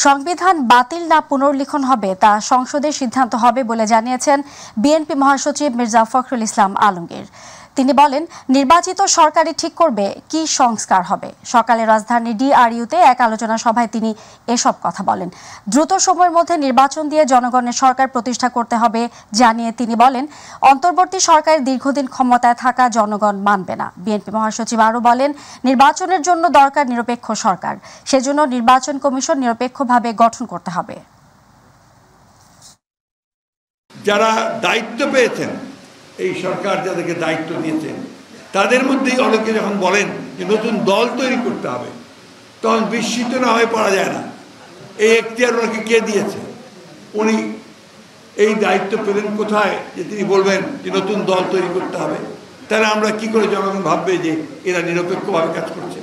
সংবিধান বাতিল না পুনর্লিখন হবে তা সংসদের সিদ্ধান্ত হবে বলে জানিয়েছেন বিএনপি মহাসচিব মির্জা ফখরুল ইসলাম আলমগীর। তিনি বলেন, নির্বাচিত সরকারই ঠিক করবে কি সংস্কার হবে। সকালে রাজধানী ডিআরইউতে এক আলোচনা সভায় তিনি এসব কথা বলেন। দ্রুত সময়ের মধ্যে নির্বাচন দিয়ে জনগণের সরকার প্রতিষ্ঠা করতে হবে জানিয়ে তিনি বলেন, অন্তর্বর্তী সরকারের দীর্ঘদিন ক্ষমতায় থাকা জনগণ মানবে না। বিএনপি মহাসচিব আরও বলেন, নির্বাচনের জন্য দরকার নিরপেক্ষ সরকার, সেজন্য নির্বাচন কমিশন নিরপেক্ষভাবে গঠন করতে হবে। যারা দায়িত্ব পেয়েছেন, এই সরকার যাদেরকে দায়িত্ব দিয়েছেন, তাদের মধ্যেই অনেকে যখন বলেন যে নতুন দল তৈরি করতে হবে, তখন বিস্মিত না হয়ে পড়া যায় না। এই এখতিয়ার ওনাকে কে দিয়েছে? উনি এই দায়িত্ব পেলেন কোথায় যে তিনি বলবেন যে নতুন দল তৈরি করতে হবে? তাহলে আমরা কি করে জনগণ ভাববে যে এরা নিরপেক্ষভাবে কাজ করছে?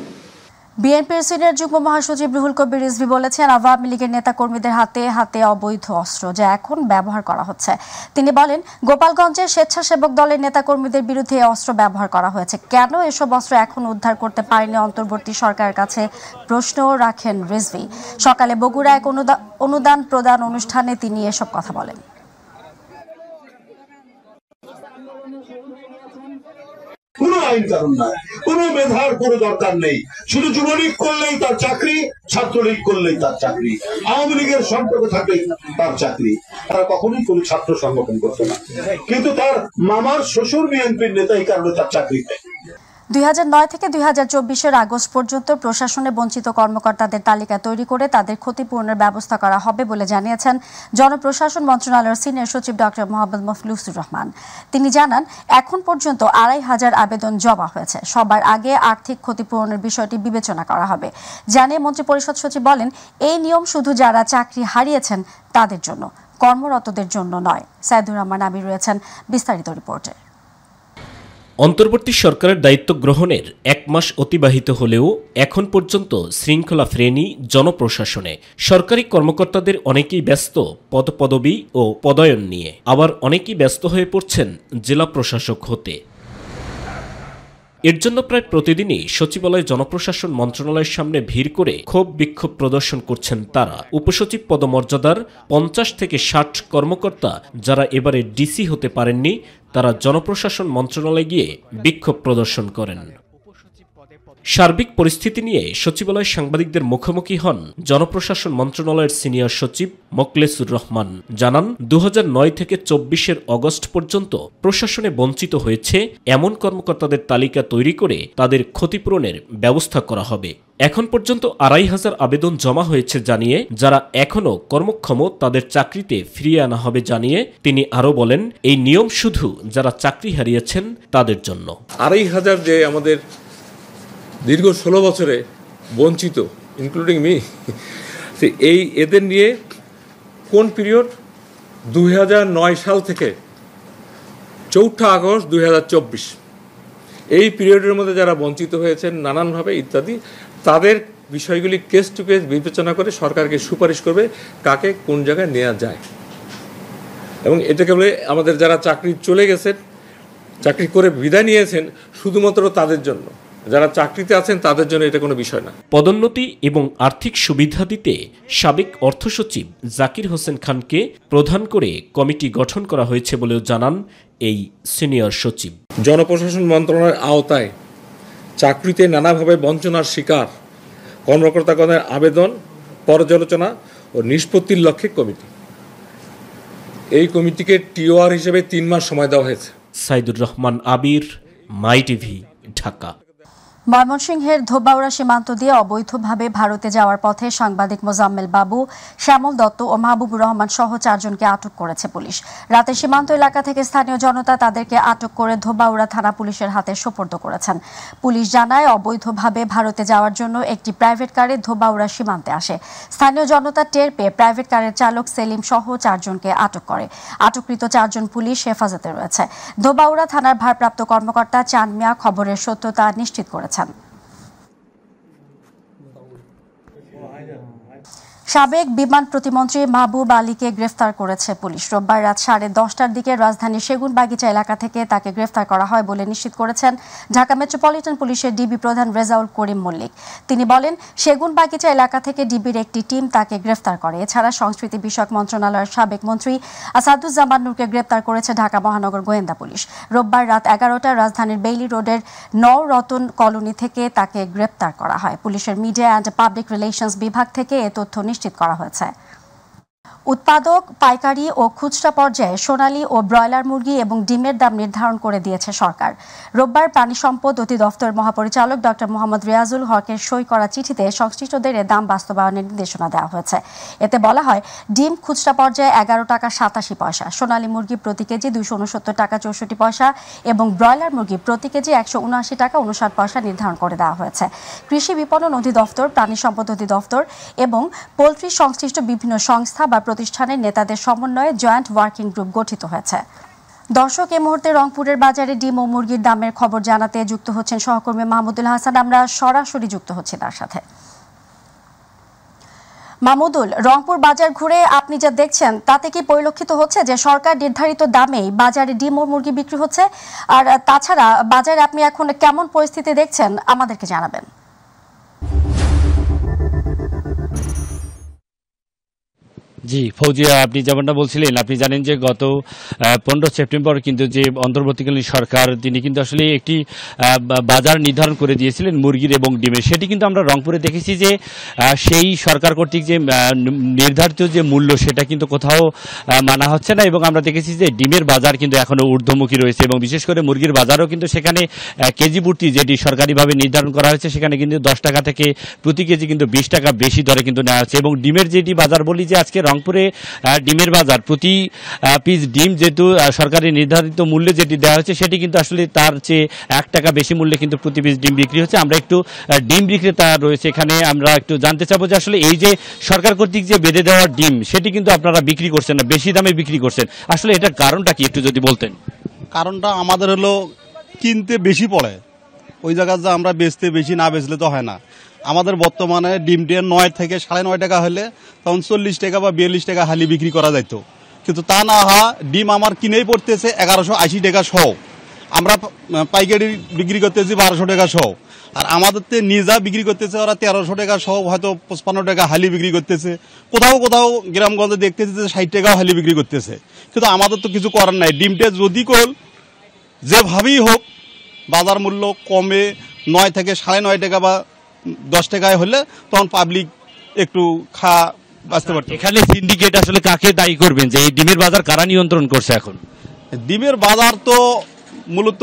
বিএনপির সিনিয়র যুগ্ম মহাসচিব রুহুল কবির রিজভী বলেছেন, আওয়ামী লীগের নেতাকর্মীদের হাতে হাতে অবৈধ অস্ত্র যা এখন ব্যবহার করা হচ্ছে। তিনি বলেন, গোপালগঞ্জে স্বেচ্ছাসেবক দলের নেতাকর্মীদের বিরুদ্ধে অস্ত্র ব্যবহার করা হয়েছে। কেন এসব অস্ত্র এখন উদ্ধার করতে পারেনি অন্তর্বর্তী সরকারের কাছে প্রশ্নও রাখেন রিজভী। সকালে বগুড়া এক অনুদান প্রদান অনুষ্ঠানে তিনি এসব কথা বলেন। কোনো আইন কানুন নাই, কোনো মেধার কোনো দরকার নেই। শুধু যুবলীগ করলেই তার চাকরি, ছাত্রলীগ করলেই তার চাকরি, আওয়ামী লীগের সম্পর্ক থাকলেই তার চাকরি। তারা কখনোই কোন ছাত্র সংগঠন করতো না, কিন্তু তার মামার শ্বশুর বিএনপির নেতা, এই কারণে তার চাকরি নেই। 2009 থেকে 2024 আগস্ট পর্যন্ত প্রশাসনে বঞ্চিত কর্মকর্তাদের তালিকা তৈরি করে তাদের ক্ষতিপূরণের ব্যবস্থা করা হবে বলে জানিয়েছেন জনপ্রশাসন মন্ত্রণালয়ের সিনিয়র সচিব ডক্টর মোহাম্মদ মফলুসুর রহমান। তিনি জানান, এখন পর্যন্ত 2500 আবেদন জমা হয়েছে। সবার আগে আর্থিক ক্ষতিপূরণের বিষয়টি বিবেচনা করা হবে জানিয়ে মন্ত্রিপরিষদ সচিব বলেন, এই নিয়ম শুধু যারা চাকরি হারিয়েছেন তাদের জন্য, কর্মরতদের জন্য নয়। সাইদুর রহমান আমির রয়েছেন বিস্তারিত রিপোর্টে। অন্তর্বর্তী সরকারের দায়িত্ব গ্রহণের 1 মাস অতিবাহিত হলেও এখন পর্যন্ত শৃঙ্খলা ফেরেনি জনপ্রশাসনে। সরকারি কর্মকর্তাদের অনেকেই ব্যস্ত পদপদবি ও পদায়ন নিয়ে, আবার অনেকেই ব্যস্ত হয়ে পড়ছেন জেলা প্রশাসক হতে। এর জন্য প্রায় প্রতিদিনই সচিবালয় জনপ্রশাসন মন্ত্রণালয়ের সামনে ভিড় করে ক্ষোভ বিক্ষোভ প্রদর্শন করছেন তারা। উপসচিব পদমর্যাদার 50 থেকে 60 কর্মকর্তা যারা এবারে ডিসি হতে পারেননি, তারা জনপ্রশাসন মন্ত্রণালয়ে গিয়ে বিক্ষোভ প্রদর্শন করেন। সার্বিক পরিস্থিতি নিয়ে সচিবালয় সাংবাদিকদের মুখোমুখি হন জনপ্রশাসন মন্ত্রণালয়ের সিনিয়র সচিব মোকলেসুর রহমান। জানান, 2009 থেকে 24 অগস্ট পর্যন্ত প্রশাসনে বঞ্চিত হয়েছে এমন কর্মকর্তাদের তালিকা তৈরি করে তাদের ক্ষতিপূরণের ব্যবস্থা করা হবে। এখন পর্যন্ত 2500 আবেদন জমা হয়েছে জানিয়ে যারা এখনও কর্মক্ষম তাদের চাকরিতে ফিরিয়ে আনা হবে জানিয়ে তিনি আরও বলেন, এই নিয়ম শুধু যারা চাকরি হারিয়েছেন তাদের জন্য। 2500 যে আমাদের দীর্ঘ 16 বছরে বঞ্চিত, ইনক্লুডিং মি, এই এদের নিয়ে কোন পিরিয়ড? 2009 সাল থেকে 4 আগস্ট 2024, এই পিরিয়ডের মধ্যে যারা বঞ্চিত হয়েছেন নানানভাবে ইত্যাদি, তাদের বিষয়গুলি কেস টু কেস বিবেচনা করে সরকারকে সুপারিশ করবে কাকে কোন জায়গায় নেওয়া যায়। এবং এটাকে বলে আমাদের যারা চাকরি চলে গেছেন, চাকরি করে বিদায় নিয়েছেন, শুধুমাত্র তাদের জন্য, যারা চাকরিতে আছেন তাদের জন্য এটা কোনো বিষয় না। পদোন্নতি এবং আর্থিক সুবিধা দিতে সাবেক অর্থ সচিব জাকির হোসেন খানকে প্রধান করে কমিটি গঠন করা হয়েছে বলেও জানান এই সিনিয়র সচিব। জনপ্রশাসন মন্ত্রণালয়ের আওতায় চাকরিতে নানাভাবে বঞ্চনার শিকার কর্মকর্তাগণের আবেদন পর্যালোচনা ও নিষ্পত্তির লক্ষ্যে কমিটি, এই কমিটিকে টিওআর হিসেবে 3 মাস সময় দেওয়া হয়েছে। সাইদুর রহমান আবির, মাই টিভি, ঢাকা। ময়মনসিংহের ধোবাউড়া সীমান্ত দিয়ে অবৈধভাবে ভারতে যাওয়ার পথে সাংবাদিক মোজাম্মেল বাবু, শ্যামল দত্ত ও মাহবুবুর রহমান সহ 4 জনকে আটক করেছে পুলিশ। রাতে সীমান্ত এলাকা থেকে স্থানীয় জনতা তাদেরকে আটক করে ধোবাউড়া থানা পুলিশের হাতে সোপর্দ করেছেন। পুলিশ জানায়, অবৈধভাবে ভারতে যাওয়ার জন্য একটি প্রাইভেট কারে ধোবাউড়া সীমান্তে আসে। স্থানীয় জনতা টের পেয়ে প্রাইভেট কারের চালক সেলিম সহ 4 জনকে আটক করে। আটককৃত 4 জন পুলিশ হেফাজতে রয়েছে। ধোবাউড়া থানার ভারপ্রাপ্ত কর্মকর্তা চান মিয়া খবরের সত্যতা নিশ্চিত করেছেন। সাবেক বিমান প্রতিমন্ত্রী মাহবুব আলীকে গ্রেফতার করেছে পুলিশ। রোববার রাত 10:30টার দিকে রাজধানীর সেগুনবাগিচা এলাকা থেকে তাকে গ্রেফতার করা হয় বলে নিশ্চিত করেছেন ঢাকা মেট্রোপলিটন পুলিশের ডিবি প্রধান রেজাউল করিম মল্লিক। তিনি বলেন, সেগুনবাগিচা এলাকা থেকে ডিবির একটি টিম তাকে গ্রেফতার করে। এছাড়া সংস্কৃতি বিষয়ক মন্ত্রণালয়ের সাবেক মন্ত্রী আসাদুজ্জামান নূরকে গ্রেফতার করেছে ঢাকা মহানগর গোয়েন্দা পুলিশ। রোববার রাত 11টায় রাজধানীর বেইলি রোডের নওরতন কলোনি থেকে তাকে গ্রেফতার করা হয়। পুলিশের মিডিয়া অ্যান্ড পাবলিক রিলেশনস বিভাগ থেকে এ তথ্য নিশ্চিত করা হয়েছে। উৎপাদক, পাইকারি ও খুচরা পর্যায়ে সোনালী ও ব্রয়লার মুরগি এবং ডিমের দাম নির্ধারণ করে দিয়েছে সরকার। রোববার প্রাণী সম্পদ অধিদপ্তর মহাপরিচালক ডক্টর মোহাম্মদ রিয়াজুল হকের সই করা চিঠিতে সংশ্লিষ্টদের দাম বাস্তবায়নের নির্দেশনা দেওয়া হয়েছে। এতে বলা হয়, ডিম খুচরা পর্যায়ে 11 টাকা 87 পয়সা, সোনালী মুরগি প্রতি কেজি 269 টাকা 64 পয়সা এবং ব্রয়লার মুরগি প্রতি কেজি 179 টাকা 59 পয়সা নির্ধারণ করে দেওয়া হয়েছে। কৃষি বিপণন অধিদপ্তর, প্রাণী সম্পদ অধিদপ্তর এবং পোলট্রি সংশ্লিষ্ট বিভিন্ন সংস্থা বা প্রতিষ্ঠানের নেতাদের সমন্বয়ে জয়েন্ট ওয়ার্কিং গ্রুপ গঠিত হয়েছে। দর্শক, এই মুহূর্তে রংপুরের বাজারে ডিম ও মুরগির দামের খবর জানাতে যুক্ত হচ্ছেন সহকর্মী মাহমুদুল হাসান। আমরা সরাসরি যুক্ত হচ্ছি তার সাথে। মাহমুদুল, রংপুর বাজার ঘুরে আপনি যা দেখছেন তাতে কি পরিলক্ষিত হচ্ছে যে সরকার নির্ধারিত দামেই বাজারে ডিম ও মুরগি বিক্রি হচ্ছে? আর তাছাড়া বাজারে আপনি এখন কেমন পরিস্থিতি দেখছেন আমাদেরকে জানাবেন। জি ফৌজিয়া, আপনি যেমনটা বলছিলেন, আপনি জানেন যে গত 15 সেপ্টেম্বর কিন্তু যে অন্তর্বর্তীকালীন সরকার তিনি কিন্তু আসলে একটি বাজার নির্ধারণ করে দিয়েছিলেন মুরগির এবং ডিমের। সেটি কিন্তু আমরা রংপুরে দেখেছি যে সেই সরকার কর্তৃক যে নির্ধারিত যে মূল্য সেটা কিন্তু কোথাও মানা হচ্ছে না, এবং আমরা দেখেছি যে ডিমের বাজার কিন্তু এখনও ঊর্ধ্বমুখী রয়েছে, এবং বিশেষ করে মুরগির বাজারও কিন্তু সেখানে কেজি প্রতি যেটি সরকারিভাবে নির্ধারণ করা হয়েছে সেখানে কিন্তু 10 টাকা থেকে প্রতি কেজি কিন্তু 20 টাকা বেশি দরে কিন্তু নেওয়া হচ্ছে। এবং ডিমের যেটি বাজার বলি যে আজকে রংপুরে ডিমের বাজার প্রতি পিস ডিম যেহেতু সরকারি নির্ধারিত মূল্যে যেটি দেওয়া হচ্ছে সেটি কিন্তু আসলে তার চেয়ে 1 টাকা বেশি মূল্যে কিন্তু প্রতি পিস ডিম বিক্রি হচ্ছে। আমরা একটু ডিম বিক্রেতা রয়েছে এখানে, আমরা একটু জানতে চাবো যে আসলে এই যে সরকার কর্তৃক যে বেঁধে দেওয়া ডিম সেটি কিন্তু আপনারা বিক্রি করছেন না, বেশি দামে বিক্রি করছেন, আসলে এটার কারণটা কি একটু যদি বলতেন। কারণটা আমাদের হলো কিনতে বেশি পড়ে, ওই জায়গায় যে আমরা বেচতে বেশি না বেচলে তো হয় না। আমাদের বর্তমানে ডিমটা 9 থেকে 9.5 টাকা হলে তখন 40 টাকা বা 42 টাকা হালি বিক্রি করা যাইত, কিন্তু তা না হয় ডিম আমার কিনেই পড়তেছে 1180 টাকা সহ, আমরা পাইকারি বিক্রি করতেছি 1200 টাকা সহ, আর আমাদের নিজা বিক্রি করতেছে ওরা 1300 টাকা সহ, হয়তো 55 টাকা হালি বিক্রি করতেছে, কোথাও কোথাও গ্রামগঞ্জে দেখতেছে যে 60 টাকাও হালি বিক্রি করতেছে। কিন্তু আমাদের তো কিছু করার নাই, ডিমটা যদি কোল যেভাবেই হোক বাজার মূল্য কমে 9 থেকে 9.5 টাকা বা 10 টাকায় হলে তখন পাবলিক একটু বাঁচতে পারত। এখানে সিন্ডিকেট আসলে কাকে দায়ী করবেন যে এই ডিমের বাজার কারা নিয়ন্ত্রণ করছে? এখন ডিমের বাজার তো মূলত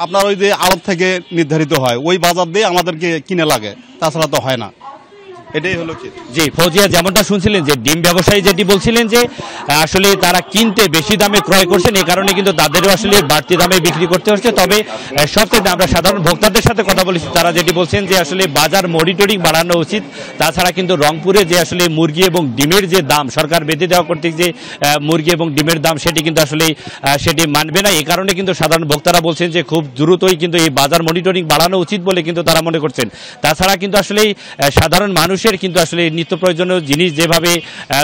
আপনার ওই যে আড়ত থেকে নির্ধারিত হয়, ওই বাজার দিয়ে আমাদেরকে কিনে লাগে, তাছাড়া তো হয় না। এটাই হলো কি। জি ফৌজিয়া, যেমনটা শুনছিলেন যে ডিম ব্যবসায়ী যেটি বলছিলেন যে আসলে তারা কিনতে বেশি দামে ক্রয় করছেন, এই কারণে কিন্তু তাদেরও আসলে বাড়তি দামে বিক্রি করতে হচ্ছে। তবে সবচেয়ে আমরা সাধারণ ভোক্তাদের সাথে কথা বলেছি, তারা যেটি বলছেন যে আসলে বাজার মনিটরিং বাড়ানো উচিত। তাছাড়া কিন্তু রংপুরে যে আসলে মুরগি এবং ডিমের যে দাম সরকার বেঁধে দেওয়া কর্তৃক যে মুরগি এবং ডিমের দাম সেটি কিন্তু আসলে সেটি মানবে না, এই কারণে কিন্তু সাধারণ ভোক্তারা বলছেন যে খুব দ্রুতই কিন্তু এই বাজার মনিটরিং বাড়ানো উচিত বলে কিন্তু তারা মনে করছেন। তাছাড়া কিন্তু আসলে সাধারণ মানুষের কিন্তু আসলে নিত্য প্রয়োজনীয় জিনিস যেভাবে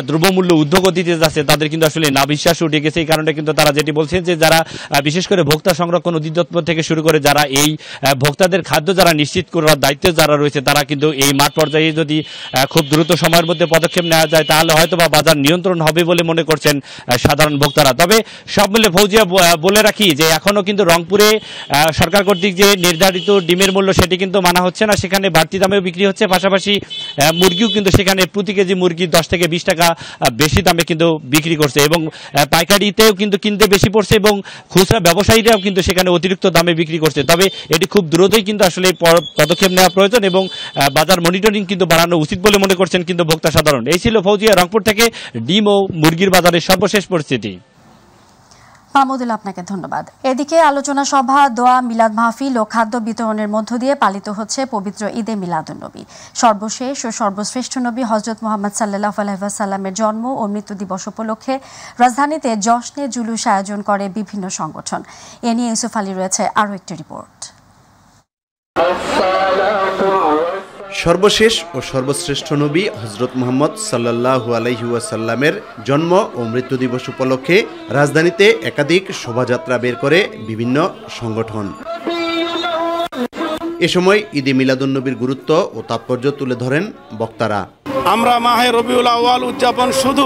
দ্রব্যমূল্য ঊর্ধ্বগতিতে যাচ্ছে তাদের কিন্তু আসলে না বিশ্বাস উঠে গেছে, এই কারণে কিন্তু তারা যেটি বলছেন যে যারা বিশেষ করে ভোক্তা সংরক্ষণ অধিদপ্তর থেকে শুরু করে যারা এই ভোক্তাদের খাদ্য যারা নিশ্চিত করার দায়িত্বে যারা রয়েছে তারা কিন্তু এই মাঠ পর্যায়ে যদি খুব দ্রুত সময়ের মধ্যে পদক্ষেপ নেওয়া যায় তাহলে হয়তো বা বাজার নিয়ন্ত্রণ হবে বলে মনে করছেন সাধারণ ভোক্তারা। তবে সব মিলে ফৌজিয়া বলে রাখি যে এখনো কিন্তু রংপুরে সরকার কর্তৃক যে নির্ধারিত ডিমের মূল্য সেটি কিন্তু মানা হচ্ছে না, সেখানে বাড়তি দামেও বিক্রি হচ্ছে, পাশাপাশি মুরগিও কিন্তু সেখানে প্রতি কেজি মুরগি 10 থেকে 20 টাকা বেশি দামে কিন্তু বিক্রি করছে, এবং পাইকারিতেও কিন্তু কিনতে বেশি পড়ছে, এবং খুচরা ব্যবসায়ীরাও কিন্তু সেখানে অতিরিক্ত দামে বিক্রি করছে। তবে এটি খুব দ্রুতই কিন্তু আসলে পদক্ষেপ নেওয়া প্রয়োজন এবং বাজার মনিটরিং কিন্তু বাড়ানো উচিত বলে মনে করছেন কিন্তু ভোক্তা সাধারণ। এই ছিল ফৌজিয়া রংপুর থেকে ডিম ও মুরগির বাজারের সর্বশেষ পরিস্থিতি। মাহমুদুল, আপনাকে ধন্যবাদ। এদিকে আলোচনা সভা, দোয়া, মিলাদ মাহফিল ও খাদ্য বিতরণের মধ্য দিয়ে পালিত হচ্ছে পবিত্র ঈদে মিলাদুন্নবী। সর্বশেষ ও সর্বশ্রেষ্ঠ নবী হযরত মুহাম্মদ সাল্লাল্লাহু আলাইহি ওয়াসাল্লামের জন্ম ও মৃত্যু দিবস উপলক্ষে রাজধানীতে জশ্নে জুলুস আয়োজন করে বিভিন্ন সংগঠন। এ নিয়ে ইউসুফ আলী রয়েছে আরও একটি রিপোর্ট। সর্বশেষ ও সর্বশ্রেষ্ঠ নবী হযরত মুহাম্মদ সাল্লাল্লাহু আলাইহি ওয়াসাল্লামের জন্ম ও মৃত্যু দিবস উপলক্ষে রাজধানীতে একাধিক শোভাযাত্রা বের করে বিভিন্ন সংগঠন। এ সময় ঈদে মিলাদুন্নবীর গুরুত্ব ও তাৎপর্য তুলে ধরেন বক্তারা। আমরা মাহে রবিউল আউয়াল উদযাপন শুধু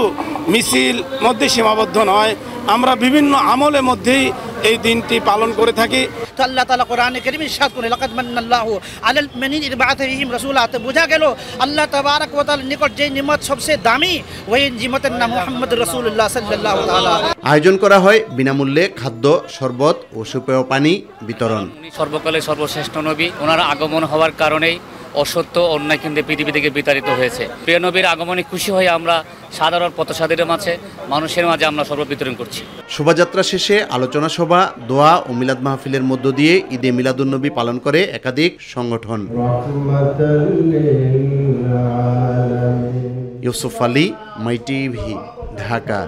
মিছিল মধ্যে সীমাবদ্ধ নয়, আমরা বিভিন্ন আমলের মধ্যেই এই দিনটি পালন করে থাকি। তো আল্লাহ তাআলা কোরআনে কারীমে ইরশাদ করেন, লাকাদ মান্নাল্লাহু আলাল মুমিনিন ইয বা'আথা ফীহিম রাসূলা। তো বোঝা গেল আল্লাহ তাবারক ওয়া তাআলার নিকট যে নিয়ামত সবচেয়ে দামি, ওই নিয়ামতের নাম মুহাম্মদুর রাসূলুল্লাহ সাল্লাল্লাহু তাআলা। আয়োজন করা হয় বিনামূল্যে খাদ্য, শরবত ও সুপেয় পানি বিতরণ। সর্বকালের সর্বশ্রেষ্ঠ নবী, ওনার আগমন হওয়ার কারণেই অসত্য অন্যায় কিন্তু পৃথিবী থেকে বিতাড়িত হয়েছে। প্রিয় নবীর আগমনে খুশি হয়ে আমরা সাধারণ পথসাধীদের মাঝে, মানুষের মাঝে আমরা শরবত বিতরণ করছি। শোভাযাত্রা শেষে আলোচনা সভা, দোয়া ও মিলাদ মাহফিলের মধ্য দিয়ে ঈদে মিলাদুন্নবী পালন করে একাধিক সংগঠন। ইউসুফ আলী, মাই টিভি, ঢাকা।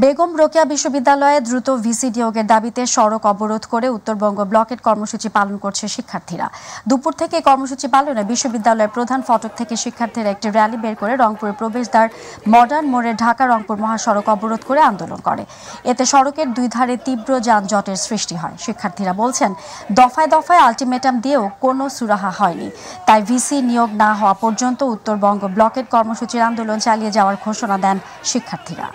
বেগম রোকেয়া বিশ্ববিদ্যালয়ে দ্রুত ভিসি নিয়োগের দাবিতে সড়ক অবরোধ করে উত্তরবঙ্গ ব্লকেট কর্মসূচি পালন করছে শিক্ষার্থীরা। দুপুর থেকে কর্মসূচি পালনে বিশ্ববিদ্যালয়ের প্রধান ফটক থেকে শিক্ষার্থীরা একটি র্যালি বের করে রংপুরের প্রবেশদ্বার মডার্ন মোড়ে ঢাকা রংপুর মহাসড়ক অবরোধ করে আন্দোলন করে। এতে সড়কের দুই ধারে তীব্র যানজটের সৃষ্টি হয়। শিক্ষার্থীরা বলছেন, দফায় দফায় আলটিমেটাম দিয়েও কোনো সুরাহা হয়নি, তাই ভিসি নিয়োগ না হওয়া পর্যন্ত উত্তরবঙ্গ ব্লকেট কর্মসূচির আন্দোলন চালিয়ে যাওয়ার ঘোষণা দেন শিক্ষার্থীরা।